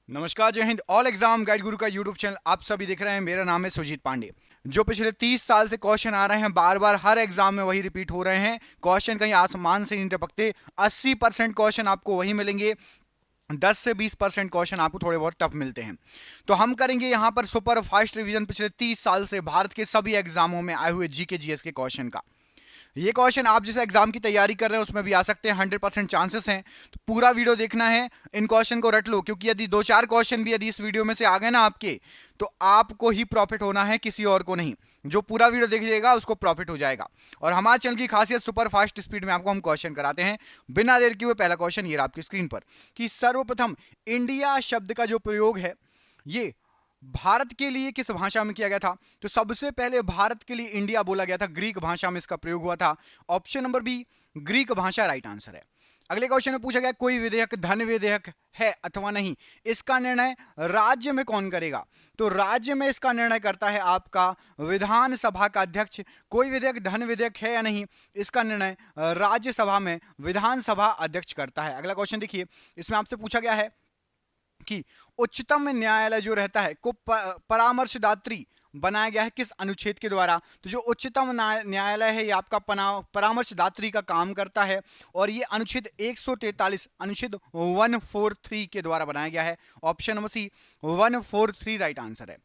नमस्कार, जय Hind. All exam guide गुरु का यूट्यूब चैनल आप सभी देख रहे हैं। मेरा नाम है सुजीत पांडे। जो पिछले 30 साल से क्वेश्चन आ रहे हैं, बार बार हर एग्जाम में वही रिपीट हो रहे हैं। क्वेश्चन कहीं आसमान से नहीं टपकते। 80% क्वेश्चन आपको वही मिलेंगे, 10 से 20% क्वेश्चन आपको थोड़े बहुत टफ मिलते हैं। तो हम करेंगे यहाँ पर सुपर फास्ट रिवीजन पिछले 30 साल से भारत के सभी एग्जामों में आए हुए जीके जीएस के क्वेश्चन का। ये क्वेश्चन आप जिस एग्जाम की तैयारी कर रहे हैं उसमें भी आ सकते हैं, 100% चांसेस हैं। तो पूरा वीडियो देखना है, इन क्वेश्चन को रट लो, क्योंकि यदि 2-4 क्वेश्चन भी यदि इस वीडियो में से आ गए ना आपके, तो आपको ही प्रॉफिट होना है, किसी और को नहीं। जो पूरा वीडियो देखिएगा उसको प्रॉफिट हो जाएगा। और हमारे चैनल की खासियत सुपर फास्ट स्पीड में आपको हम क्वेश्चन कराते हैं बिना देर किए हुए। पहला क्वेश्चन ये रहा आपकी स्क्रीन पर कि सर्वप्रथम इंडिया शब्द का जो प्रयोग है ये भारत के लिए किस भाषा में किया गया था? तो सबसे पहले भारत के लिए इंडिया बोला गया था, ग्रीक भाषा में इसका प्रयोग हुआ था। ऑप्शन नंबर बी, ग्रीक भाषा राइट आंसर है। अगले क्वेश्चन में पूछा गया कोई विधेयक धन विधेयक है अथवा नहीं, इसका निर्णय राज्य में कौन करेगा? तो राज्य में इसका निर्णय करता है आपका विधानसभा का अध्यक्ष। कोई विधेयक धन विधेयक है या नहीं, इसका निर्णय राज्यसभा में विधानसभा अध्यक्ष करता है। अगला क्वेश्चन देखिए, इसमें आपसे पूछा गया है कि उच्चतम न्यायालय जो रहता है को परामर्शदात्री बनाया गया है किस अनुच्छेद के द्वारा? तो जो उच्चतम न्यायालय है ये आपका परामर्शदात्री का काम करता है और ये अनुच्छेद 143 अनुच्छेद 143 के द्वारा बनाया गया है। Option number C 143 right answer है।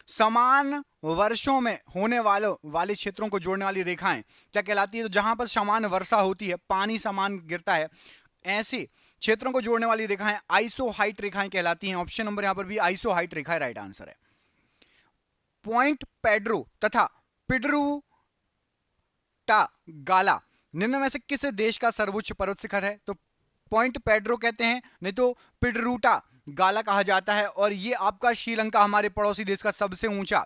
समान वर्षों में होने वाले क्षेत्रों को जोड़ने वाली रेखाएं क्या कहलाती है? तो जहां पर समान वर्षा होती है, पानी समान गिरता है, ऐसे क्षेत्रों को जोड़ने वाली रेखाएं आइसो हाइट रेखाएं कहलाती हैं। ऑप्शन नंबर यहां पर भी आइसो हाइट रेखा राइट आंसर है। पॉइंट पेड्रो तथा पिड्रूटा गाला निम्न में से किस देश का सर्वोच्च पर्वत शिखर है? तो पॉइंट पेड्रो कहते हैं, नहीं तो पिड्रूटा गाला कहा जाता है, और ये आपका श्रीलंका हमारे पड़ोसी देश का सबसे ऊंचा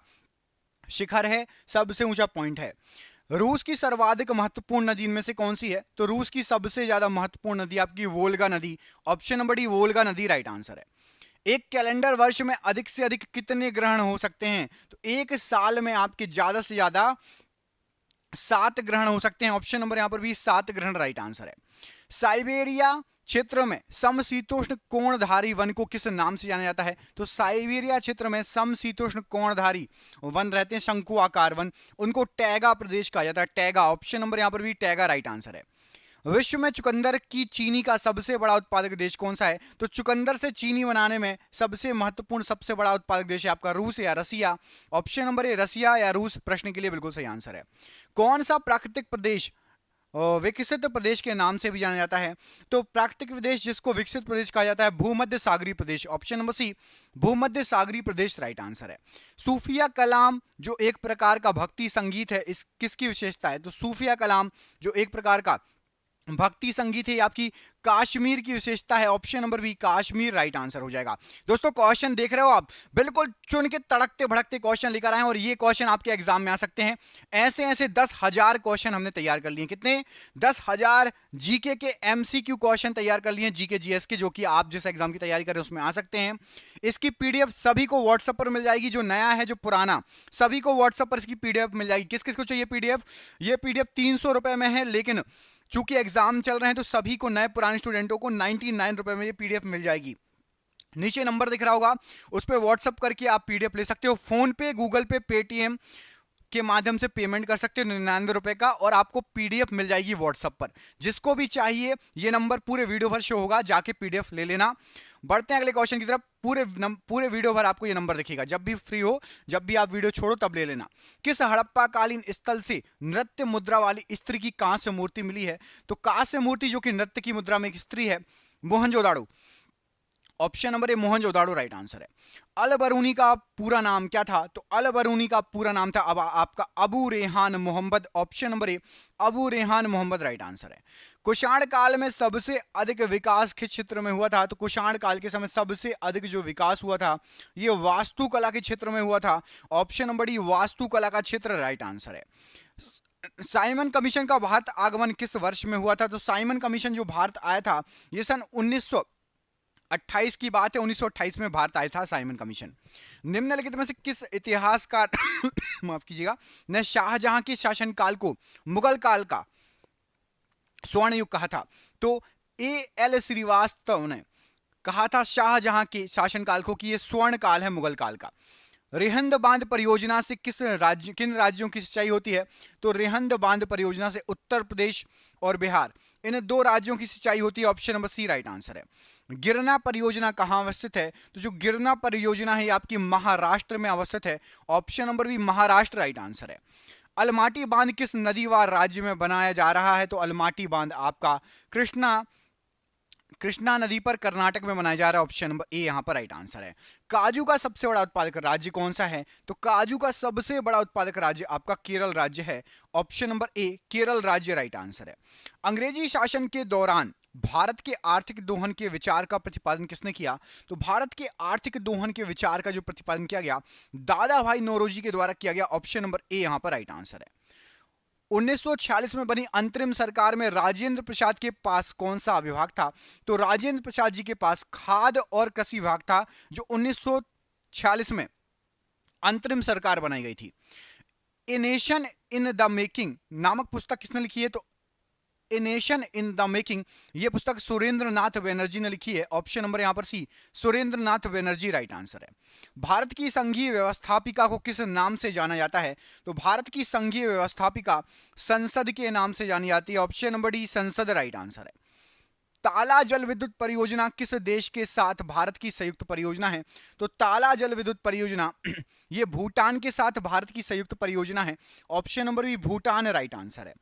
शिखर है, सबसे ऊंचा पॉइंट है। रूस की सर्वाधिक महत्वपूर्ण नदी इनमें से कौन सी है? तो रूस की सबसे ज्यादा महत्वपूर्ण नदी आपकी वोल्गा नदी। ऑप्शन नंबर डी वोल्गा नदी राइट आंसर है। एक कैलेंडर वर्ष में अधिक से अधिक कितने ग्रहण हो सकते हैं? तो एक साल में आपके ज्यादा से ज्यादा 7 ग्रहण हो सकते हैं। ऑप्शन नंबर यहां पर भी 7 ग्रहण राइट आंसर है। साइबेरिया क्षेत्र में समशीतोष्ण कोणधारी वन को किस नाम से जाना जाता है? तो साइबेरिया क्षेत्र में समशीतोष्ण कोणधारी वन रहते हैं, शंकु आकार वन, उनको टैगा प्रदेश कहा जाता है, टैगा। ऑप्शन नंबर यहां पर भी टैगा राइट आंसर है। विश्व में चुकंदर की चीनी का सबसे बड़ा उत्पादक देश कौन सा है? तो चुकंदर से चीनी बनाने में सबसे महत्वपूर्ण सबसे बड़ा उत्पादक देश है आपका रूस या रसिया। ऑप्शन नंबर ए रसिया या रूस प्रश्न के लिए बिल्कुल सही आंसर है। कौन सा प्राकृतिक प्रदेश विकसित प्रदेश के नाम से भी जाना जाता है? तो प्राकृतिक प्रदेश जिसको विकसित प्रदेश कहा जाता है भूमध्य सागरीय प्रदेश। ऑप्शन नंबर सी भूमध्य सागरीय प्रदेश राइट आंसर है। सूफिया कलाम जो एक प्रकार का भक्ति संगीत है, इस किसकी विशेषता है? तो सूफिया कलाम जो एक प्रकार का भक्ति संगीत है आपकी कश्मीर की विशेषता है। Option number B Kashmir right answer हो जाएगा। दोस्तों क्वेश्चन देख रहे हो आप, बिल्कुल चुन के तड़कते भड़कते क्वेश्चन लेकर आए हैं और ये क्वेश्चन आपके एग्जाम में आ सकते हैं। ऐसे ऐसे 10,000 क्वेश्चन हमने तैयार कर लिए। कितने? 10,000 जीके के एमसीक्यू क्वेश्चन तैयार कर लिए जीके जीएस के, जो कि आप जिस एग्जाम की तैयारी कर रहे हैं उसमें आ सकते हैं। इसकी पीडीएफ सभी को व्हाट्सएप पर मिल जाएगी, जो नया है जो पुराना, सभी को व्हाट्सएप पर इसकी पीडीएफ मिल जाएगी। किस किस को चाहिए पीडीएफ? ये पीडीएफ 300 रुपए में है, लेकिन चूंकि एग्जाम चल रहे हैं तो सभी को, नए पुराने स्टूडेंटों को 99 रुपए में ये पीडीएफ मिल जाएगी। नीचे नंबर दिख रहा होगा, उस पर व्हाट्सएप करके आप पीडीएफ ले सकते हो। फोन पे, गूगल पे, पेटीएम के माध्यम से पेमेंट कर सकते हो 99 रुपए का, और आपको पीडीएफ मिल जाएगी व्हाट्सएप पर। जिसको भी चाहिए ये नंबर पूरे वीडियो भर शो होगा, जाके पीडीएफ ले लेना। बढ़ते हैं अगले क्वेश्चन की तरफ। पूरे वीडियो भर आपको ये नंबर दिखेगा, जब भी फ्री हो, जब भी आप वीडियो छोड़ो तब ले लेना। किस हड़प्पा कालीन स्थल से नृत्य मुद्रा वाली स्त्री की कांस्य मूर्ति मिली है? तो कांस्य मूर्ति जो कि नृत्य की मुद्रा में एक स्त्री है, मोहनजोदाड़ो। ऑप्शन नंबर ए मोहनजोदाड़ो राइट आंसर है। अल बरूनी का पूरा नाम क्या था? तो अल बरूनी का पूरा नाम था अब आपका Abu Rehan Mohammad. Option number A Abu Rehan Mohammad right answer है। कुषाण काल में सबसे अधिक विकास किस क्षेत्र में हुआ था? तो कुषाण काल के समय सबसे अधिक जो विकास हुआ था ये वास्तुकला के क्षेत्र में हुआ था। ऑप्शन नंबर डी वास्तुकला का क्षेत्र राइट आंसर है। साइमन कमीशन का भारत आगमन किस वर्ष में हुआ था? तो साइमन कमीशन जो भारत आया था ये सन 1928 की बात है। 1928 में भारत आया था साइमन कमीशन। निम्नलिखित में से किस इतिहासकार माफ कीजिएगा ने शाहजहां के शासनकाल को मुगल काल का स्वर्ण युग कहा था? तो ए एल श्रीवास्तव ने कहा था शाहजहां के शासनकाल को कि ये स्वर्ण काल है मुगल काल का। रिहंद बांध परियोजना से किन राज्यों की सिंचाई होती है? तो रिहंद बांध परियोजना से उत्तर प्रदेश और बिहार, इन दो राज्यों की सिंचाई होती है। Option number C right answer है। गिरना परियोजना कहां अवस्थित है? तो जो गिरना परियोजना है ये आपकी महाराष्ट्र में अवस्थित है। Option number B Maharashtra right answer है। अलमाटी बांध किस नदी व राज्य में बनाया जा रहा है? तो अलमाटी बांध आपका कृष्णा नदी पर कर्नाटक में बनाया जा रहा है। ऑप्शन नंबर ए यहां पर राइट आंसर है। काजू का सबसे बड़ा उत्पादक राज्य कौन सा है? तो काजू का सबसे बड़ा उत्पादक राज्य आपका केरल राज्य है। ऑप्शन नंबर ए केरल राज्य राइट आंसर है। अंग्रेजी शासन के दौरान भारत के आर्थिक दोहन के विचार का प्रतिपादन किसने किया? तो भारत के आर्थिक दोहन के विचार का जो प्रतिपादन किया गया दादा भाई नौरोजी के द्वारा किया गया। ऑप्शन नंबर ए यहां पर राइट आंसर है। 1946 में बनी अंतरिम सरकार में राजेंद्र प्रसाद के पास कौन सा विभाग था? तो राजेंद्र प्रसाद जी के पास खाद्य और कृषि विभाग था, जो 1946 में अंतरिम सरकार बनाई गई थी। A nation in the making नामक पुस्तक किसने लिखी है? तो a nation in the making ये पुस्तक सुरेंद्र नाथ बनर्जी ने लिखी है। ऑप्शन नंबर यहां पर सी सुरेंद्र नाथ बनर्जी राइट आंसर है। भारत की संघीय व्यवस्थापिका को किस नाम से जाना जाता है? तो भारत की संघीय व्यवस्थापिका संसद के नाम से जानी जाती है। ऑप्शन नंबर डी संसद राइट आंसर है। ताला जल विद्युत परियोजना किस देश के साथ भारत की संयुक्त परियोजना है? तो ताला जल विद्युत परियोजना ये भूटान के साथ भारत की संयुक्त परियोजना है। Option number B Bhutan right answer है।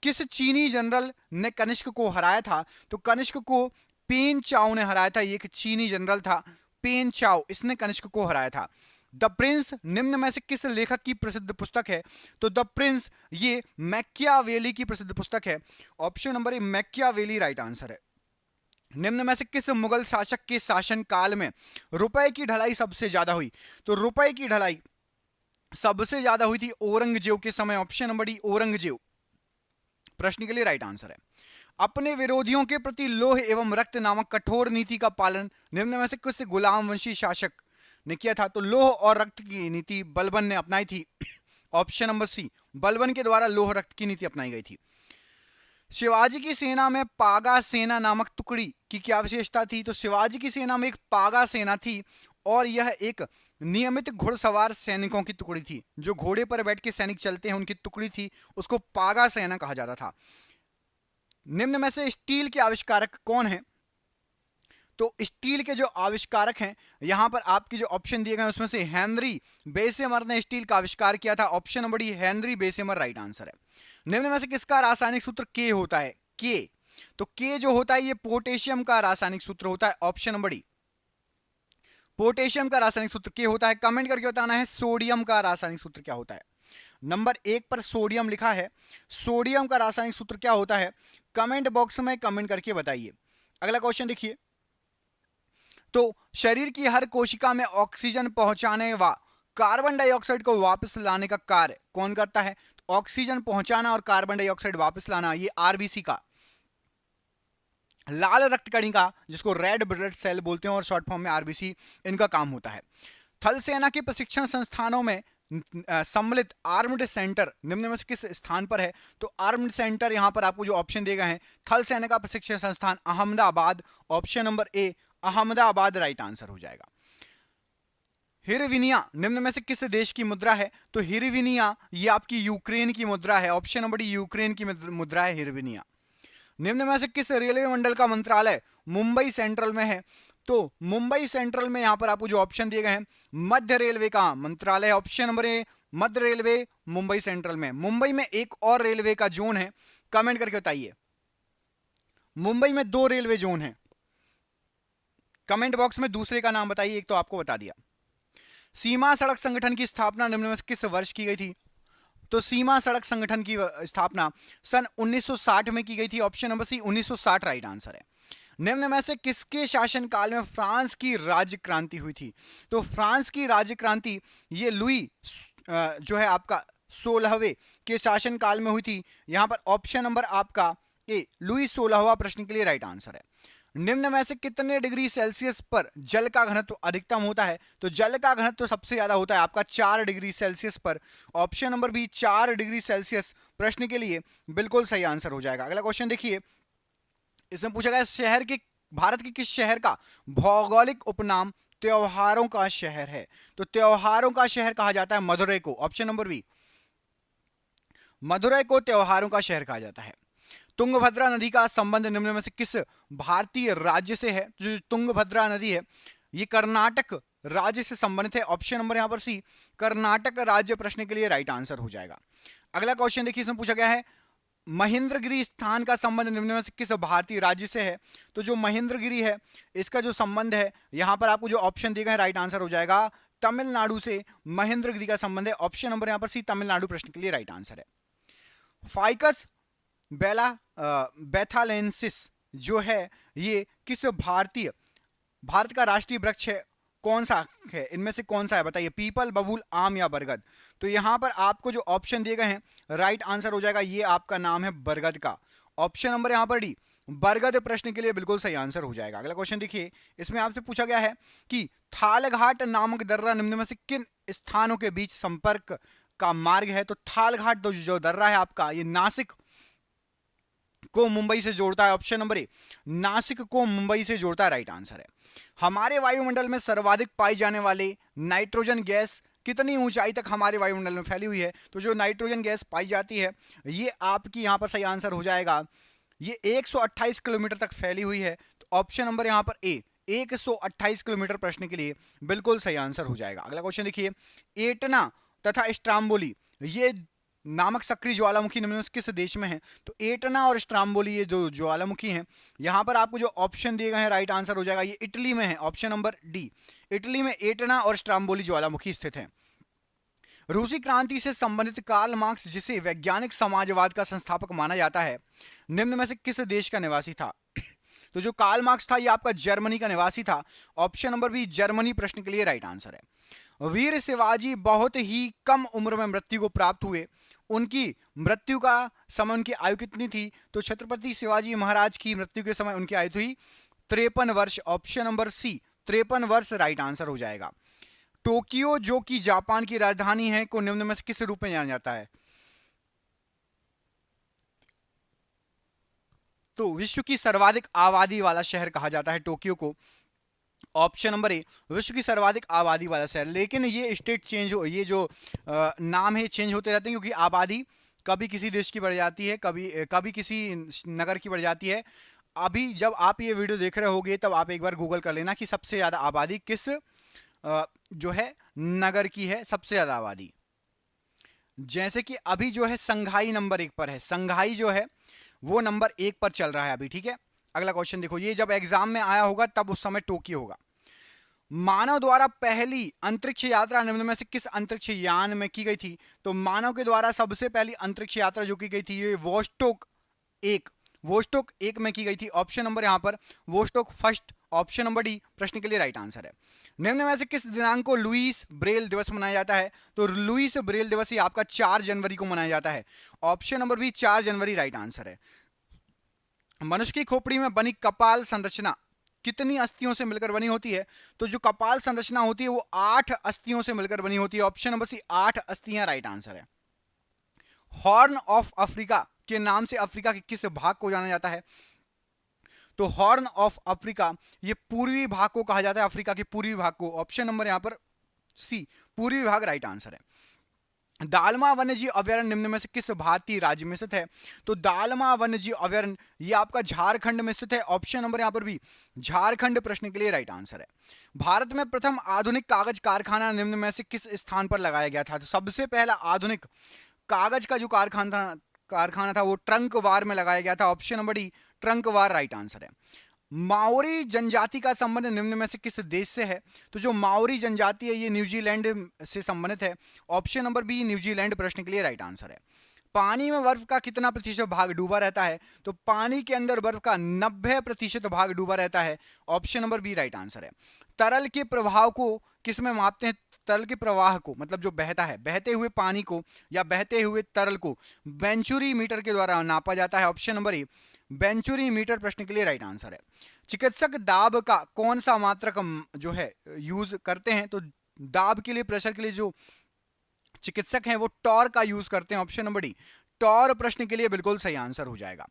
किस चीनी जनरल ने कनिष्क को हराया था? तो कनिष्क को पेन चाओ ने हराया था। ये एक चीनी जनरल था, पेन चाओ, इसने कनिष्क को हराया था। द प्रिंस निम्न में से किस लेखक की प्रसिद्ध पुस्तक है? तो द प्रिंस ये मैकियावेली की प्रसिद्ध पुस्तक है। ऑप्शन नंबर ए मैकियावेली राइट आंसर है। निम्न में से किस मुगल शासक के शासन काल में रुपए की ढलाई सबसे ज्यादा हुई? तो रुपए की ढलाई सबसे ज्यादा हुई थी औरंगजेब के समय। ऑप्शन नंबर डी औरंगजेब प्रश्न के लिए राइट आंसर है। अपने विरोधियों के प्रति लोह एवं रक्त नामक कठोर नीति का पालन निम्न में से किस गुलाम वंशी शासक ने किया था? तो लोह और रक्त की नीति बलबन ने अपनाई थी। ऑप्शन नंबर सी बलबन के द्वारा लोह रक्त की नीति अपनाई गई थी। शिवाजी की सेना में पागा सेना नामक टुकड़ी की क्या विशेषता थी? तो शिवाजी की सेना में एक पागा सेना थी और यह एक नियमित घुड़सवार सैनिकों की टुकड़ी थी। जो घोड़े पर बैठ के सैनिक चलते हैं उनकी टुकड़ी थी, उसको पागा सेना कहा जाता था। निम्न में से स्टील के आविष्कारक कौन है? तो स्टील के जो आविष्कारक हैं यहां पर आपके जो ऑप्शन दिए गए हैं उसमें से हेनरी बेसेमर ने स्टील का आविष्कार किया था। Option number D Henry Bessemer right answer है। निम्न में से किसका रासायनिक सूत्र के होता है? के। तो के जो होता है ये पोटेशियम का रासायनिक सूत्र होता है। ऑप्शन नंबर डी पोटेशियम का रासायनिक सूत्र के होता है। कमेंट करके बताना है सोडियम का रासायनिक सूत्र क्या होता है। नंबर 1 पर सोडियम लिखा है, सोडियम का रासायनिक सूत्र क्या होता है? कमेंट बॉक्स में कमेंट करके बताइए। अगला क्वेश्चन देखिए, तो शरीर की हर कोशिका में ऑक्सीजन पहुंचाने व कार्बन डाइऑक्साइड को वापस लाने का कार्य कौन करता है? तो ऑक्सीजन पहुंचाना और कार्बन डाइऑक्साइड वापस लाना ये आरबीसी का, लाल रक्त कणिका जिसको रेड ब्लड सेल बोलते हैं और शॉर्ट फॉर्म में आरबीसी, इनका काम होता है। थल सेना के प्रशिक्षण संस्थानों में सम्मिलित आर्म्ड सेंटर निम्न में से किस स्थान पर है? तो आर्म्ड सेंटर यहां पर आपको जो ऑप्शन दिए गए हैं, थल सेना का प्रशिक्षण संस्थान अहमदाबाद। ऑप्शन नंबर ए अहमदाबाद राइट आंसर हो जाएगा। हिरविनिया निम्न में से किस देश की मुद्रा है? तो हिरविनिया ये आपकी यूक्रेन की मुद्रा है। ऑप्शन नंबर डी यूक्रेन की मुद्रा है हिरविनिया। निम्न में से किस रेलवे मंडल का मंत्रालय मुंबई सेंट्रल में है? तो मुंबई सेंट्रल में यहां पर आपको जो ऑप्शन दिए गए हैं मध्य रेलवे का मंत्रालय। ऑप्शन नंबर ए मध्य रेलवे मुंबई सेंट्रल में। मुंबई में एक और रेलवे का जोन है, कमेंट करके बताइए। मुंबई में 2 रेलवे जोन है, कमेंट बॉक्स में दूसरे का नाम बताइए। एक तो आपको बता दिया। सीमा सड़क संगठन की स्थापना निम्न में से किस वर्ष की गई थी? तो सीमा सड़क संगठन की स्थापना सन 1960 में की गई थी। Option number C 1960 right answer है। निम्न में से किसके शासनकाल में फ्रांस की राज्य क्रांति हुई थी? तो फ्रांस की राज्य क्रांति ये लुई जो है आपका 16वें के शासनकाल में हुई थी। यहां पर ऑप्शन नंबर आपका ए लुई 16वां प्रश्न के लिए राइट आंसर है। निम्न में से कितने डिग्री सेल्सियस पर जल का घनत्व अधिकतम होता है? तो जल का घनत्व सबसे ज्यादा होता है आपका 4 डिग्री सेल्सियस पर। Option number B 4 degree Celsius प्रश्न के लिए बिल्कुल सही आंसर हो जाएगा। अगला क्वेश्चन देखिए, इसमें पूछा गया शहर के भारत के किस शहर का भौगोलिक उपनाम त्योहारों का शहर है? तो त्योहारों का शहर कहा जाता है मदुरई को। ऑप्शन नंबर बी, मदुरई को त्योहारों का शहर कहा जाता है। तुंगभद्रा नदी का संबंध निम्न में से किस भारतीय राज्य से है? जो तुंगभद्रा नदी है ये कर्नाटक राज्य से संबंधित है। ऑप्शन नंबर यहां पर सी, कर्नाटक राज्य प्रश्न के लिए राइट आंसर हो जाएगा। अगला क्वेश्चन देखिए, इसमें पूछा गया है महेंद्रगिरी स्थान का संबंध निम्न में से किस भारतीय राज्य से है? तो जो महेंद्रगिरी है इसका जो संबंध है, यहां पर आपको जो ऑप्शन दिए गए राइट आंसर हो जाएगा तमिलनाडु से महेंद्रगिरी का संबंध है। ऑप्शन नंबर यहां पर सी, तमिलनाडु प्रश्न के लिए राइट आंसर है। फाइकस बेला बेथालेंसिस जो है ये किस भारत का राष्ट्रीय वृक्ष है? कौन सा है इनमें से, कौन सा है बताइए? पीपल, बबूल, आम या बरगद? तो यहां पर आपको जो ऑप्शन दिए गए हैं राइट आंसर हो जाएगा ये आपका नाम है बरगद का। ऑप्शन नंबर यहां पर डी, बरगद प्रश्न के लिए बिल्कुल सही आंसर हो जाएगा। अगला क्वेश्चन देखिए, इसमें आपसे पूछा गया है कि थालघाट नामक दर्रा निम्न में से किन स्थानों के बीच संपर्क का मार्ग है? तो थालघाट जो दर्रा है आपका ये नासिक को मुंबई से जोड़ता है। ऑप्शन नंबर ए, नासिक को मुंबई से जोड़ता है, राइट आंसर है। हमारे वायुमंडल में सर्वाधिक पाई जाने वाले नाइट्रोजन गैस कितनी ऊंचाई तक हमारे वायुमंडल में फैली हुई है? तो जो नाइट्रोजन गैस पाई जाती है ये आपकी यहां पर सही आंसर हो जाएगा, ये 128 किलोमीटर तक फैली हुई है। तो ऑप्शन नंबर यहां पर ए, 128 किलोमीटर प्रश्न के लिए बिल्कुल सही आंसर हो जाएगा। अगला क्वेश्चन देखिए, एटना तथा स्ट्राम्बोली ये नामक सक्रिय ज्वालामुखी निम्न में से किस देश में है? तो एटना और स्ट्राम्बोली ये जो ज्वालामुखी हैं, यहां पर आपको जो ऑप्शन दिए गए हैं राइट आंसर हो जाएगा ये इटली में है। ऑप्शन नंबर डी, इटली में एटना और स्ट्राम्बोली ज्वालामुखी स्थित है। रूसी क्रांति से संबंधित कार्ल मार्क्स जिसे वैज्ञानिक समाजवाद का संस्थापक माना जाता है निम्न में से किस देश का निवासी था? तो जो कार्ल मार्क्स था ये आपका जर्मनी का निवासी था। ऑप्शन नंबर बी, जर्मनी प्रश्न के लिए राइट आंसर है। वीर शिवाजी बहुत ही कम उम्र में मृत्यु को प्राप्त हुए, उनकी मृत्यु का समय, उनकी आयु कितनी थी? तो छत्रपति शिवाजी महाराज की मृत्यु के समय उनकी आयु थी 53 वर्ष। ऑप्शन नंबर सी, 53 वर्ष राइट आंसर हो जाएगा। टोक्यो जो कि जापान की राजधानी है को निम्न में से किस रूप में जाना जाता है? तो विश्व की सर्वाधिक आबादी वाला शहर कहा जाता है टोक्यो को। ऑप्शन नंबर ए, विश्व की सर्वाधिक आबादी वाला शहर। लेकिन ये स्टेट चेंज हो, ये जो नाम है चेंज होते रहते हैं क्योंकि आबादी कभी किसी देश की बढ़ जाती है, कभी कभी किसी नगर की बढ़ जाती है। अभी जब आप ये वीडियो देख रहे होगे तब आप एक बार गूगल कर लेना कि सबसे ज्यादा आबादी किस जो है नगर की है, सबसे ज्यादा आबादी। जैसे कि अभी जो है संघाई नंबर 1 पर है, संघाई जो है वो नंबर 1 पर चल रहा है अभी, ठीक है। अगला क्वेश्चन देखो, ये जब एग्जाम में आया होगा तब उस समय टोक्यो होगा। मानव द्वारा पहली अंतरिक्ष यात्रा निम्न में से किस अंतरिक्ष यान में की गई थी? तो मानव के द्वारा सबसे पहली अंतरिक्ष यात्रा जो की गई थी ये वोस्टोक 1 में की गई थी। ऑप्शन नंबर यहां पर Vostok first, option number D प्रश्न के लिए राइट आंसर है। निम्न में से किस दिनांक को लुईस ब्रेल दिवस मनाया जाता है? तो लुईस ब्रेल दिवस ही आपका 4 जनवरी को मनाया जाता है। ऑप्शन नंबर बी 4 जनवरी राइट आंसर है। मनुष्य की खोपड़ी में बनी कपाल संरचना कितनी अस्थियों से मिलकर बनी होती है? तो जो कपाल संरचना होती है वो 8 अस्थियों से मिलकर बनी होती है। ऑप्शन नंबर सी 8 अस्थियां राइट आंसर है। हॉर्न ऑफ अफ्रीका के नाम से अफ्रीका के किस भाग को जाना जाता है? तो हॉर्न ऑफ अफ्रीका ये पूर्वी भाग को कहा जाता है, अफ्रीका के पूर्वी भाग को। ऑप्शन नंबर यहां पर सी पूर्वी भाग राइट आंसर है। दालमा वन्यजीव अभयारण्य निम्न में से किस भारतीय राज्य में स्थित है? तो दालमा वन्यजीव अभयारण्य ये आपका झारखंड में स्थित है। ऑप्शन नंबर यहां पर भी झारखंड प्रश्न के लिए राइट आंसर है। भारत में प्रथम आधुनिक कागज कारखाना निम्न में से किस स्थान पर लगाया गया था? तो सबसे पहला आधुनिक कागज का जो कारखाना था वो ट्रंकवार में लगाया गया था। ऑप्शन नंबर डी ट्रंकवार राइट आंसर है। माओरी जनजाति का संबंध निम्न में से किस देश से है? तो जो माओरी जनजाति है ये न्यूजीलैंड से संबंधित है। ऑप्शन नंबर बी न्यूजीलैंड प्रश्न के लिए राइट आंसर है। पानी में बर्फ का कितना प्रतिशत भाग डूबा रहता है? तो पानी के अंदर बर्फ का 90% भाग डूबा रहता है। Option number B right answer है। तरल के प्रभाव को किस में मापते हैं? तरल के प्रवाह को, मतलब जो बहता है, बहते हुए पानी को या बहते हुए तरल को वेंचुरी मीटर के द्वारा नापा जाता है। ऑप्शन नंबर ए वेंचुरी मीटर प्रश्न के लिए राइट आंसर है। चिकित्सक दाब का कौन सा मात्रक जो है यूज करते हैं? तो दाब के लिए, प्रेशर के लिए जो चिकित्सक हैं वो टॉर का यूज करते हैं। ऑप्शन नंबर डी टॉर प्रश्न के लिए बिल्कुल सही आंसर हो जाएगा।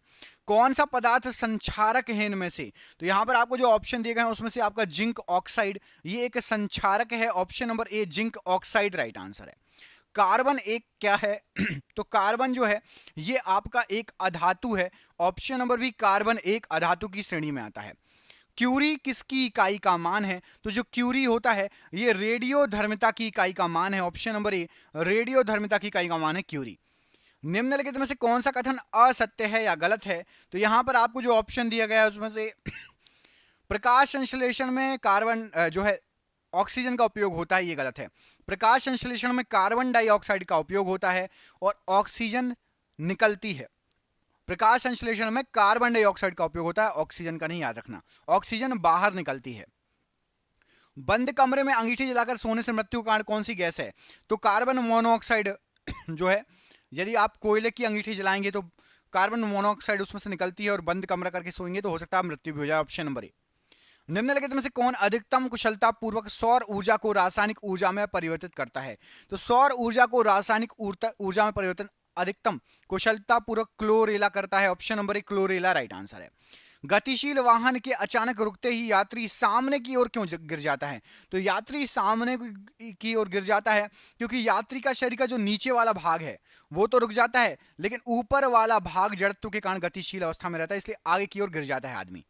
कौन सा पदार्थ संक्षारक है इनमें से? तो यहां पर आपको जो ऑप्शन दिए गए हैं उसमें से आपका जिंक ऑक्साइड ये एक संक्षारक है। ऑप्शन नंबर ए जिंक ऑक्साइड राइट आंसर है। कार्बन एक क्या है? तो कार्बन जो है ये आपका एक अधातु है। ऑप्शन नंबर बी कार्बन एक अधातु की श्रेणी में आता है। क्यूरी किसकी इकाई का मान है? तो जो क्यूरी होता है ये रेडियोधर्मिता की इकाई का मान है। ऑप्शन नंबर ए रेडियोधर्मिता की इकाई का मान है क्यूरी। निम्नलिखित में से कौन सा कथन असत्य है या गलत है? तो यहां पर आपको जो ऑप्शन दिया गया है उसमें से प्रकाश संश्लेषण में कार्बन जो है ऑक्सीजन का उपयोग होता है, ये गलत है। प्रकाश संश्लेषण में कार्बन डाइऑक्साइड का उपयोग होता है और ऑक्सीजन निकलती है। प्रकाश संश्लेषण में कार्बन डाइऑक्साइड का उपयोग होता है, ऑक्सीजन का नहीं, याद रखना। ऑक्सीजन बाहर निकलती है। बंद कमरे में अंगीठी जलाकर सोने से मृत्यु का कारण कौन सी गैस है? तो कार्बन मोनोऑक्साइड जो है, यदि आप कोयले की अंगीठी जलाएंगे तो कार्बन मोनोऑक्साइड उसमें से निकलती है और बंद कमरा करके सोएंगे तो हो सकता है मृत्यु भी हो जाए। ऑप्शन नंबर ए। निम्नलिखित में से कौन अधिकतम कुशलता पूर्वक सौर ऊर्जा को रासायनिक ऊर्जा में परिवर्तित करता है? तो सौर ऊर्जा को रासायनिक ऊर्जा में परिवर्तन अधिकतम कुशलता पूर्वक क्लोरेला करता है। ऑप्शन नंबर ए क्लोरेला राइट आंसर है। गतिशील वाहन के अचानक रुकते ही यात्री सामने की ओर क्यों गिर जाता है? तो यात्री सामने की ओर गिर जाता है क्योंकि यात्री का शरीर का जो नीचे वाला भाग है वो तो रुक जाता है, लेकिन ऊपर वाला भाग जड़त्व के कारण गतिशील अवस्था में रहता है, इसलिए आगे की ओर गिर जाता है आदमी।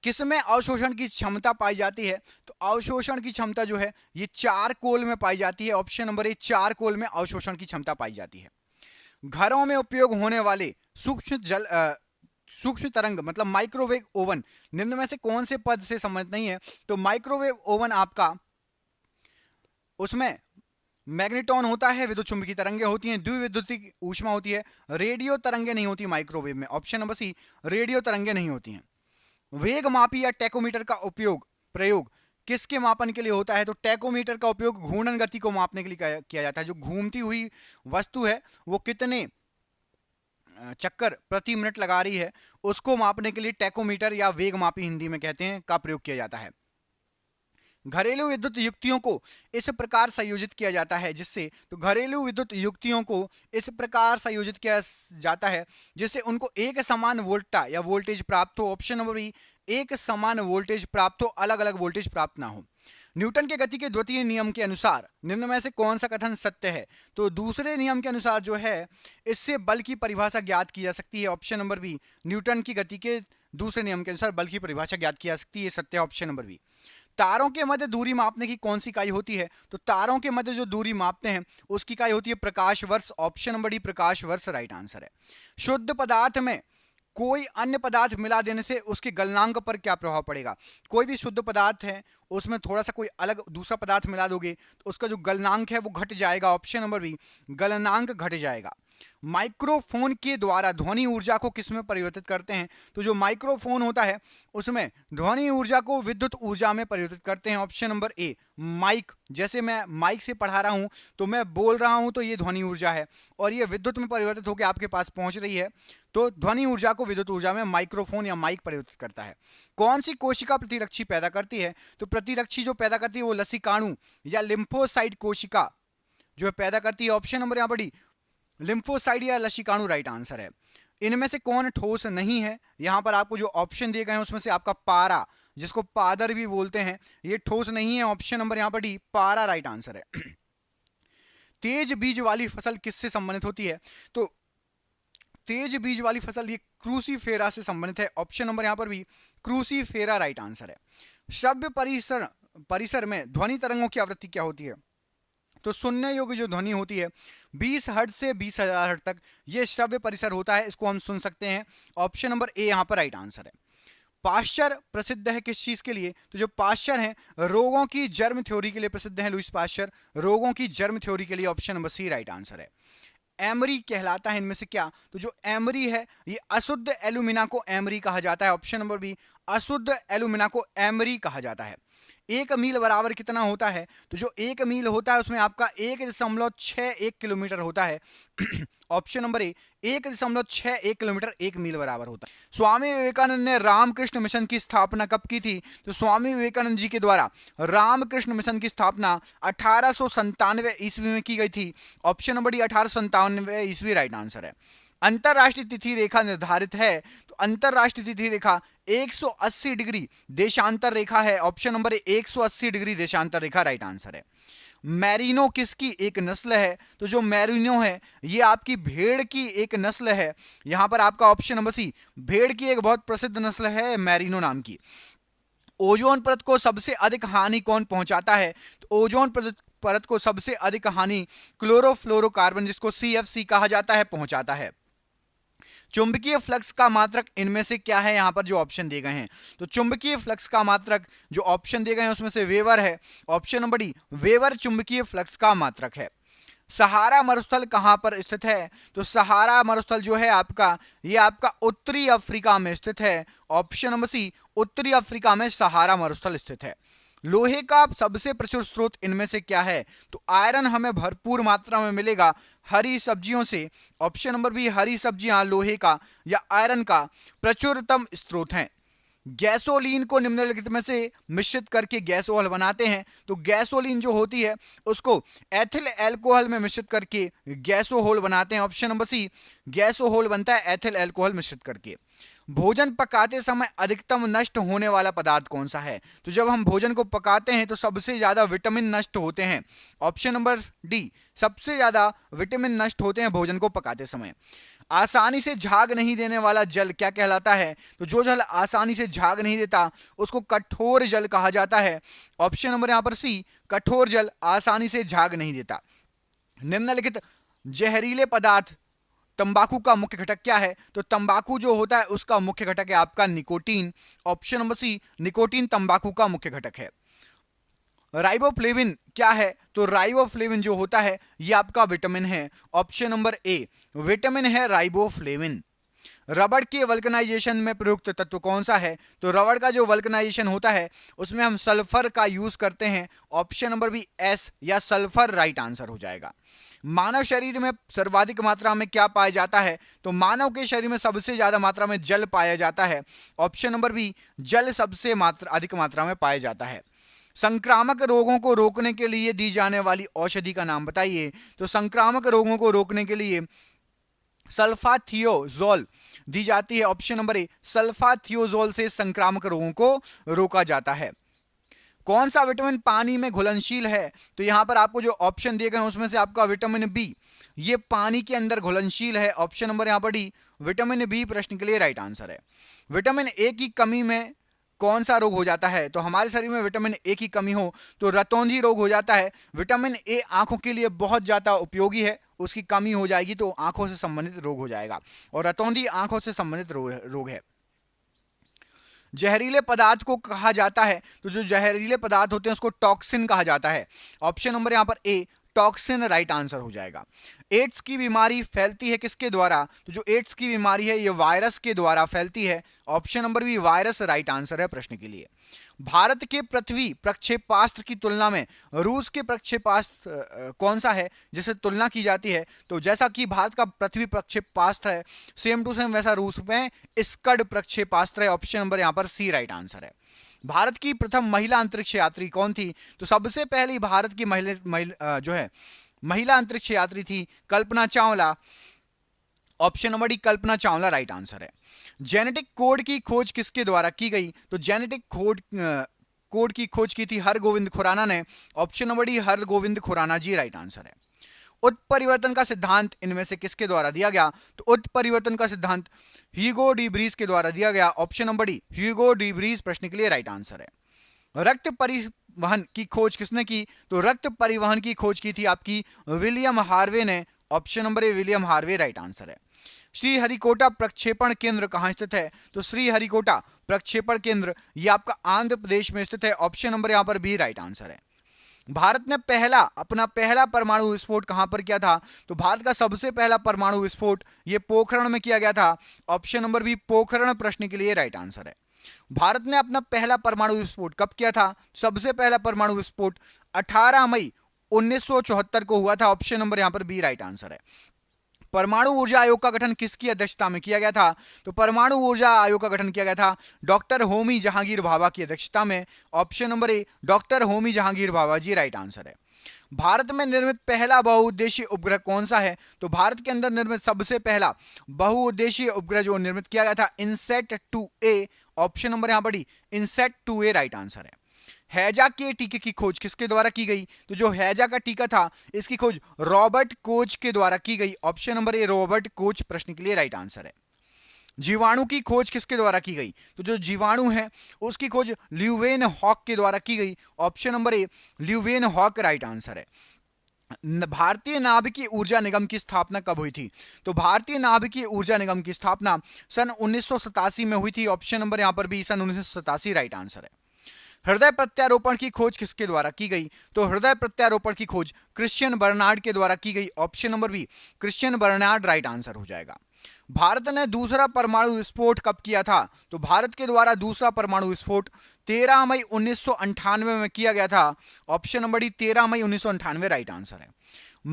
किसमें अवशोषण की क्षमता पाई जाती है? तो अवशोषण की क्षमता जो है ये चारकोल में पाई जाती है। ऑप्शन नंबर ए चारकोल में अवशोषण की क्षमता पाई जाती है। घरों में उपयोग होने वाले सूक्ष्म तरंग मतलब माइक्रोवेव ओवन निम्न में से कौन से पद से संबंधित नहीं है? तो माइक्रोवेव ओवन आपका उसमें मैग्नेटॉन होता है, विद्युत चुंबकीय तरंगें होती हैं, द्विविद्युतीय ऊष्मा होती है, रेडियो तरंगें नहीं होती माइक्रोवेव में। ऑप्शन नंबर सी रेडियो तरंगें नहीं होती हैं। वेग मापी या टैकोमीटर का प्रयोग किसके मापन के लिए होता है? तो टैकोमीटर का उपयोग घूर्णन गति को मापने के लिए किया जाता है। जो घूमती हुई वस्तु है वो कितने चक्कर प्रति मिनट लगा रही है उसको मापने के लिए टैकोमीटर या वेग मापी हिंदी में कहते हैं का प्रयोग किया जाता है। घरेलू विद्युत युक्तियों को इस प्रकार संयोजित किया जाता है जिससे, तो घरेलू विद्युत युक्तियों को इस प्रकार संयोजित किया जाता है जिससे उनको एक समान वोल्टा या वोल्टेज प्राप्त हो। ऑप्शन नंबर बी एक समान वोल्टेज प्राप्त हो, अलग अलग वोल्टेज प्राप्त ना हो। न्यूटन के गति के द्वितीय नियम के अनुसार निम्न में से कौन सा कथन सत्य है? तो दूसरे नियम के अनुसार जो है इससे बल की परिभाषा ज्ञात की जा सकती है। ऑप्शन नंबर बी न्यूटन की गति के दूसरे नियम के अनुसार बल की परिभाषा ज्ञात की जा सकती है, सत्य है। Option number B. तारों के मध्य दूरी मापने की कौन सी इकाई होती है? तो तारों के मध्य जो दूरी मापते हैं उसकी इकाई होती है प्रकाश वर्ष। ऑप्शन नंबर डी प्रकाश वर्ष राइट आंसर है। शुद्ध पदार्थ में कोई अन्य पदार्थ मिला देने से उसके गलनांक पर क्या प्रभाव पड़ेगा? कोई भी शुद्ध पदार्थ है उसमें थोड़ा सा कोई अलग दूसरा पदार्थ मिला दोगे तो उसका जो गलनांक है वो घट जाएगा। ऑप्शन नंबर बी गलनांक घट जाएगा। माइक्रोफोन के द्वारा ध्वनि ऊर्जा को किस में परिवर्तित करते हैं? तो जो माइक्रोफोन होता है उसमें ध्वनि ऊर्जा को विद्युत ऊर्जा में परिवर्तित करते हैं। ऑप्शन नंबर ए माइक, जैसे मैं माइक से पढ़ा रहा हूं तो मैं बोल रहा हूं तो ये ध्वनि ऊर्जा है और ये विद्युत में परिवर्तित होकर आपके पास पहुंच रही है, तो ध्वनि ऊर्जा को विद्युत ऊर्जा में माइक्रोफोन या माइक परिवर्तित करता है। कौन सी कोशिका प्रतिरक्षी पैदा करती है? तो प्रतिरक्षी जो पैदा करती है वो लसीकाणु या लिम्फोसाइट कोशिका जो पैदा करती है। ऑप्शन नंबर यहां पर डी लिम्फोसाइट या लसीकाणु राइट आंसर है। इनमें से कौन ठोस नहीं है? यहां पर आपको जो ऑप्शन दिए गए हैं उसमें से आपका पारा, जिसको पादर भी बोलते हैं, ये ठोस नहीं है। ऑप्शन नंबर यहां पर डी पारा राइट आंसर है। तेज बीज वाली फसल किससे संबंधित होती है? तो तेज बीज वाली फसल ये क्रूसीफेरा से संबंधित है। ऑप्शन नंबर यहां पर भी क्रूसीफेरा राइट आंसर है। श्रव्य परिसर में ध्वनि तरंगों की आवृत्ति क्या होती है? तो सुनने योग्य जो ध्वनि होती है 20 हर्ट्ज से 20,000 हर्ट्ज तक ये श्रव्य परिसर होता है, इसको हम सुन सकते हैं। ऑप्शन नंबर ए यहां पर राइट आंसर है। पाश्चर प्रसिद्ध है किस चीज के लिए? तो जो पाश्चर है रोगों की जर्म थ्योरी के लिए प्रसिद्ध है। लुईस पाश्चर रोगों की जर्म थ्योरी के लिए। Option number C right answer है। एमरी कहलाता है इनमें से क्या? तो जो एमरी है ये अशुद्ध एल्यूमिना को एमरी कहा जाता है। ऑप्शन नंबर बी अशुद्ध एल्यूमिना को एमरी कहा जाता है। 1 मील बराबर कितना होता है? तो जो 1 मील होता है उसमें आपका 1.61 किलोमीटर होता है। ऑप्शन नंबर ए, 1.61 किलोमीटर 1 मील बराबर होता है। स्वामी विवेकानंद ने रामकृष्ण मिशन की स्थापना कब की थी? तो स्वामी विवेकानंद जी के द्वारा रामकृष्ण मिशन की स्थापना 1897 ईस्वी में की गई थी। ऑप्शन नंबर डी 1897 ईस्वी राइट आंसर है। अंतरराष्ट्रीय तिथि रेखा निर्धारित है, तो अंतरराष्ट्रीय तिथि रेखा 180 डिग्री देशांतर रेखा है। ऑप्शन नंबर 180 डिग्री देशांतर रेखा राइट आंसर है। मैरिनो किसकी एक नस्ल है? तो जो मैरिनो है ये आपकी भेड़ की एक नस्ल है। यहां पर आपका ऑप्शन नंबर सी, भेड़ की एक बहुत प्रसिद्ध नस्ल है मैरिनो नाम की। ओजोन परत को सबसे अधिक हानि कौन पहुंचाता है? तो ओजोन परत को सबसे अधिक हानि क्लोरोफ्लोरोकार्बन, जिसको CFC कहा जाता है, पहुंचाता है। चुंबकीय फ्लक्स का मात्रक इनमें से क्या है? यहां पर जो ऑप्शन दिए गए हैं, तो चुंबकीय फ्लक्स का मात्रक जो ऑप्शन दिए गए हैं उसमें से वेबर है। ऑप्शन नंबर डी, वेबर चुंबकीय फ्लक्स का मात्रक है। सहारा मरुस्थल कहां पर स्थित है? तो सहारा मरुस्थल जो है आपका, ये आपका उत्तरी अफ्रीका में स्थित है। ऑप्शन नंबर सी, उत्तरी अफ्रीका में सहारा मरुस्थल स्थित है। लोहे का सबसे प्रचुर स्रोत इनमें से क्या है? तो आयरन हमें भरपूर मात्रा में मिलेगा हरी सब्जियों से। ऑप्शन नंबर बी, हरी सब्जियां लोहे का या आयरन का प्रचुरतम स्रोत हैं। गैसोलीन को निम्नलिखित में से मिश्रित करके गैसोहल बनाते हैं, तो गैसोलीन जो होती है उसको एथिल एल्कोहल में मिश्रित करके गैसोहोल बनाते हैं। ऑप्शन नंबर सी, गैसोहोल बनता है एथिल एल्कोहल मिश्रित करके। भोजन पकाते समय अधिकतम नष्ट होने वाला पदार्थ कौन सा है? तो जब हम भोजन को पकाते हैं तो सबसे ज्यादा विटामिन नष्ट होते हैं। ऑप्शन नंबर डी, सबसे ज्यादा विटामिन नष्ट होते हैं भोजन को पकाते समय। आसानी से झाग नहीं देने वाला जल क्या कहलाता है? तो जो जल आसानी से झाग नहीं देता उसको कठोर जल कहा जाता है। ऑप्शन नंबर यहां पर सी, कठोर जल आसानी से झाग नहीं देता। निम्नलिखित जहरीले पदार्थ तंबाकू का मुख्य घटक क्या है? तो तंबाकू जो होता है उसका मुख्य घटक है आपका nicotine. Option number C, nicotine तंबाकू का मुख्य घटक है। राइबोफ्लेविन क्या है? तो राइबोफ्लेविन जो होता है ये आपका विटामिन है। ऑप्शन नंबर ए, विटामिन है राइबोफ्लेविन। रबड़ के वल्कनाइजेशन में प्रयुक्त तत्व कौन सा है? तो रबड़ का जो वल्कनाइजेशन होता है उसमें हम सल्फर का यूज करते हैं। ऑप्शन नंबर बी, एस या सल्फर राइट आंसर हो जाएगा। मानव शरीर में सर्वाधिक मात्रा में क्या पाया जाता है? तो मानव के शरीर में सबसे ज्यादा मात्रा में जल पाया जाता है। ऑप्शन नंबर बी, जल सबसे अधिक मात्रा में पाया जाता है। संक्रामक रोगों को रोकने के लिए दी जाने वाली औषधि का नाम बताइए। तो संक्रामक रोगों को रोकने के लिए सल्फाथियोजोल दी जाती है। ऑप्शन नंबर ए, सल्फाथियोजोल से संक्रामक रोगों को रोका जाता है। कौन सा विटामिन पानी में घुलनशील है? तो यहां पर आपको जो ऑप्शन दिए गए हैं उसमें से आपका विटामिन बी, ये पानी के अंदर घुलनशील है। ऑप्शन नंबर यहां पर डी, विटामिन बी प्रश्न के लिए राइट आंसर है। विटामिन ए की कमी में कौन सा रोग हो जाता है? तो हमारे शरीर में विटामिन ए की कमी हो तो रतौंधी रोग हो जाता है। विटामिन ए आंखों के लिए बहुत ज्यादा उपयोगी है, उसकी कमी हो जाएगी तो आंखों से संबंधित रोग हो जाएगा, और रतौंधी आंखों से संबंधित रोग है। जहरीले पदार्थ को कहा जाता है, तो जो जहरीले पदार्थ होते हैं उसको टॉक्सिन कहा जाता है। ऑप्शन नंबर यहां पर ए, टॉक्सिन राइट आंसर हो जाएगा। एड्स की बीमारी फैलती है किसके द्वारा? तो जो एड्स की बीमारी है ये वायरस के द्वारा फैलती है। Option number B, virus right answer है प्रश्न के लिए। भारत के पृथ्वी प्रक्षेपास्त्र की तुलना में रूस के प्रक्षेपास्त्र कौन सा है जिससे तुलना की जाती है? तो जैसा कि भारत का पृथ्वी प्रक्षेपास्त्र है सेम टू सेम वैसा रूस में स्कड प्रक्षेपास्त्र है। ऑप्शन नंबर यहां पर सी राइट आंसर है। भारत की प्रथम महिला अंतरिक्ष यात्री कौन थी? तो सबसे पहली भारत की महिला अंतरिक्ष यात्री थी Kalpana Chawla. Option number D, Kalpana Chawla right answer है। जेनेटिक कोड की खोज किसके द्वारा की गई? तो जेनेटिक कोड की खोज की थी हरगोविंद खुराना ने। Option number D, Hargobind Khurana ji right answer है। उत्परिवर्तन का सिद्धांत इनमें से किसके द्वारा दिया गया? तो उत्परिवर्तन का सिद्धांत ह्यूगो डी ब्रीज के द्वारा दिया गया। Option number D, Hugo de Vries प्रश्न के लिए राइट आंसर है। रक्त परिवहन की खोज किसने की? तो रक्त परिवहन की खोज की थी आपकी विलियम हार्वे ने। ऑप्शन नंबर ए, विलियम हार्वे राइट आंसर है। श्रीहरिकोटा प्रक्षेपण केंद्र कहां स्थित है? तो श्रीहरिकोटा प्रक्षेपण केंद्र ये आपका आंध्र प्रदेश में स्थित है। ऑप्शन नंबर यहां पर बी राइट आंसर है। भारत ने अपना पहला परमाणु विस्फोट कहां पर किया था? तो भारत का सबसे पहला परमाणु विस्फोट ये पोखरण में किया गया था। ऑप्शन नंबर बी, पोखरण प्रश्न के लिए राइट आंसर है। भारत ने अपना पहला परमाणु विस्फोट कब किया था? सबसे पहला परमाणु विस्फोट 18 मई 1974 को हुआ था। ऑप्शन नंबर यहां पर बी राइट आंसर है। परमाणु ऊर्जा आयोग का गठन किसकी अध्यक्षता में किया गया था? तो परमाणु ऊर्जा आयोग का गठन किया गया था डॉक्टर होमी जहांगीर भाभा की अध्यक्षता में। Option number A doctor Homi Jehangir Bhabha ji right answer है। भारत में निर्मित पहला बहुउद्देशीय उपग्रह कौन सा है? तो भारत के अंदर निर्मित सबसे पहला बहुउद्देशीय उपग्रह जो निर्मित किया गया था इनसेट 2A। ऑप्शन नंबर यहां पर D INSAT 2A right answer है। हैजा के टीके की खोज किसके द्वारा की गई? तो जो हैजा का टीका था इसकी खोज रॉबर्ट कोच के द्वारा की गई। ऑप्शन नंबर ए रॉबर्ट कोच प्रश्न के लिए राइट आंसर है। जीवाणु की खोज किसके द्वारा की गई? तो जो जीवाणु है उसकी खोज ल्यूवेन हॉक के द्वारा की गई। Option number A Leeuwenhoek right answer है। भारतीय नाभिकीय ऊर्जा निगम की स्थापना कब हुई थी? तो भारतीय नाभिकीय ऊर्जा निगम की स्थापना सन 1987 में हुई थी। ऑप्शन नंबर यहां पर भी सन 1987 राइट आंसर है। हृदय प्रत्यारोपण की खोज किसके द्वारा की गई? तो हृदय प्रत्यारोपण की खोज क्रिश्चियन बर्नार्ड के द्वारा की गई। Option number B Christian Barnard right answer हो जाएगा। भारत ने दूसरा परमाणु विस्फोट कब किया था? तो भारत के द्वारा दूसरा परमाणु विस्फोट 13 मई 1998 में किया गया था। ऑप्शन नंबर डी 13 मई 1998 राइट आंसर है।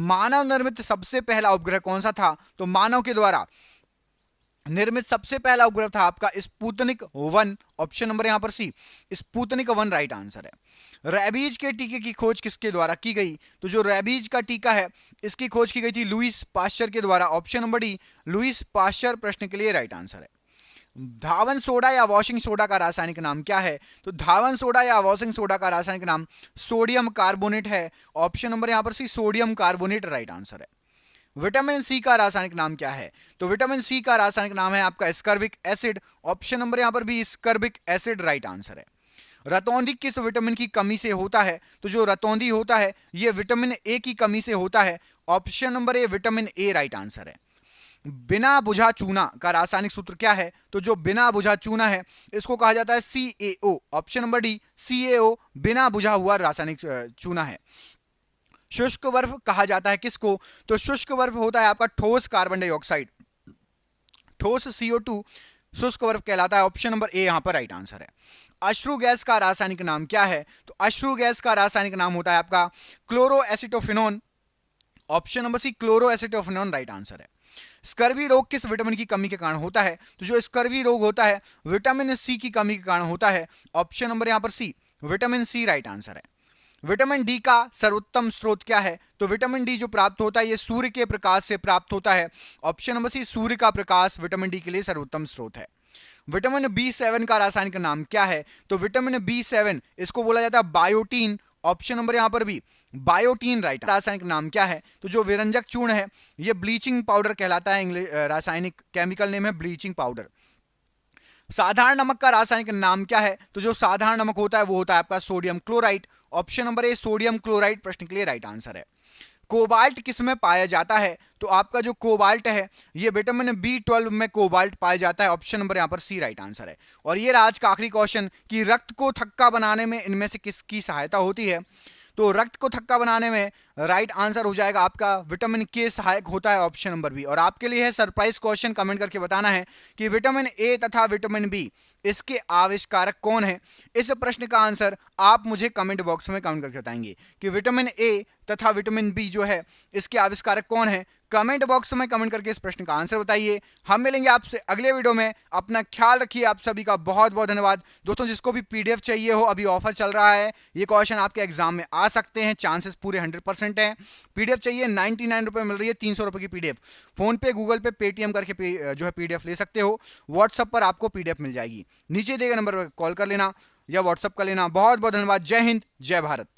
मानव निर्मित सबसे पहला उपग्रह कौन सा था? तो मानव के द्वारा निर्मित सबसे पहला उपग्रह था आपका स्पुतनिक 1। ऑप्शन नंबर यहां पर सी स्पुतनिक 1 राइट आंसर है। रैबीज के टीके की खोज किसके द्वारा की गई? तो जो रैबीज का टीका है इसकी खोज की गई थी लुईस पाश्चर के द्वारा। Option number D Louis Pasteur प्रश्न के लिए राइट आंसर है। धावन सोडा या वॉशिंग सोडा का रासायनिक नाम क्या है? तो धावन सोडा या वॉशिंग सोडा का रासायनिक नाम सोडियम कार्बोनेट है। ऑप्शन नंबर यहां पर C sodium carbonate right answer है। विटामिन सी का रासायनिक नाम क्या है? तो विटामिन सी का रासायनिक नाम है आपका स्कर्बिक एसिड। ऑप्शन नंबर यहां पर भी स्कर्बिक एसिड राइट आंसर है। रतौंधी किस विटामिन की कमी से होता है? तो जो रतौंधी होता है यह विटामिन ए की कमी से होता है। Option number A vitamin A right answer है। बिना बुझा चूना का रासायनिक सूत्र क्या है? तो जो बिना बुझा चूना है इसको कहा जाता है CaO। Option number D CaO बिना बुझा हुआ रासायनिक चूना है। शुष्क बर्फ कहा जाता है किसको? तो शुष्क बर्फ होता है आपका ठोस कार्बन डाइऑक्साइड, ठोस CO2 शुष्क बर्फ कहलाता है। ऑप्शन नंबर ए यहां पर राइट आंसर है। अश्रु गैस का रासायनिक नाम क्या है? तो अश्रु गैस का रासायनिक नाम होता है आपका chloroacetophenone. Option number C chloroacetophenone right answer है। स्कर्वी रोग किस विटामिन की कमी के कारण होता है? तो जो स्कर्वी रोग होता है विटामिन सी की कमी के कारण होता है। ऑप्शन नंबर यहां पर C vitamin C right answer है। विटामिन डी का सर्वोत्तम स्रोत क्या है? तो विटामिन डी जो प्राप्त होता है ये सूर्य के प्रकाश से प्राप्त होता है। ऑप्शन नंबर सी सूर्य का प्रकाश विटामिन डी के लिए सर्वोत्तम स्रोत है। विटामिन B7 का रासायनिक नाम क्या है? तो विटामिन B7 इसको बोला जाता है बायोटीन। ऑप्शन नंबर यहां पर भी बायोटीन राइट। रासायनिक नाम क्या है? तो जो विरंजक चूर्ण है ये ब्लीचिंग पाउडर कहलाता है। रासायनिक केमिकल नेम है ब्लीचिंग पाउडर। साधारण नमक का रासायनिक नाम क्या है? तो जो साधारण नमक होता है वो होता है आपका सोडियम क्लोराइड। ऑप्शन नंबर ए सोडियम क्लोराइड प्रश्न के लिए राइट आंसर है। कोबाल्ट किस में पाया जाता है? तो आपका जो कोबाल्ट है ये विटामिन B12 में कोबाल्ट पाया जाता है। ऑप्शन नंबर यहां पर सी राइट आंसर है। और ये आज का आखिरी क्वेश्चन कि रक्त को थक्का बनाने में इनमें से किसकी सहायता होती है? तो रक्त को थक्का बनाने में राइट आंसर हो जाएगा आपका विटामिन के सहायक होता है। Option number B. और आपके लिए है सरप्राइज क्वेश्चन, कमेंट करके बताना है कि विटामिन ए तथा विटामिन बी इसके आविष्कारक कौन है। इस प्रश्न का आंसर आप मुझे कमेंट बॉक्स में कमेंट करके बताएंगे कि विटामिन ए तथा विटामिन बी जो है इसके आविष्कारक कौन है। कमेंट बॉक्स में कमेंट करके इस प्रश्न का आंसर बताइए। हम मिलेंगे आपसे अगले वीडियो में। अपना ख्याल रखिए। आप सभी का बहुत बहुत धन्यवाद। दोस्तों जिसको भी PDF चाहिए हो अभी ऑफर चल रहा है, ये क्वेश्चन आपके एग्जाम में आ सकते हैं, चांसेस पूरे 100% हैं। PDF चाहिए 99 रुपये मिल रही है, 300 रुपये की PDF। फोन पे, गूगल पे, पेटीएम करके जो है PDF ले सकते हो। व्हाट्सअप पर आपको PDF मिल जाएगी। नीचे दिए गए नंबर पर कॉल कर लेना या व्हाट्सअप कर लेना। बहुत बहुत धन्यवाद। जय हिंद, जय भारत।